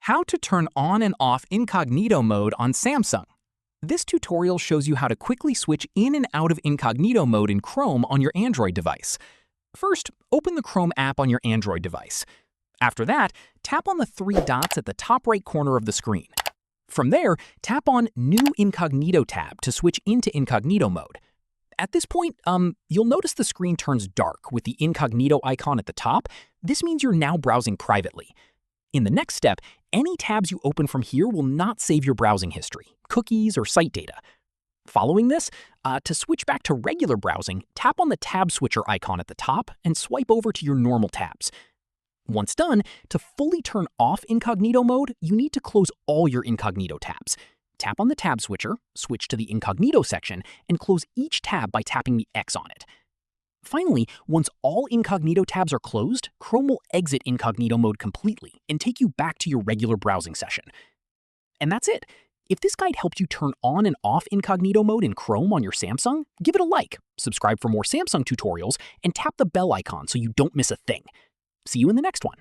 How to turn on and off incognito mode on Samsung. This tutorial shows you how to quickly switch in and out of incognito mode in Chrome on your Android device. First, open the Chrome app on your Android device. After that, tap on the three dots at the top right corner of the screen. From there, tap on New Incognito tab to switch into incognito mode. At this point, you'll notice the screen turns dark with the incognito icon at the top. This means you're now browsing privately. In the next step, any tabs you open from here will not save your browsing history, cookies, or site data. Following this, to switch back to regular browsing, tap on the tab switcher icon at the top and swipe over to your normal tabs. Once done, to fully turn off incognito mode, you need to close all your incognito tabs. Tap on the tab switcher, switch to the incognito section, and close each tab by tapping the X on it. Finally, once all incognito tabs are closed, Chrome will exit incognito mode completely and take you back to your regular browsing session. And that's it. If this guide helped you turn on and off incognito mode in Chrome on your Samsung, give it a like, subscribe for more Samsung tutorials, and tap the bell icon so you don't miss a thing. See you in the next one.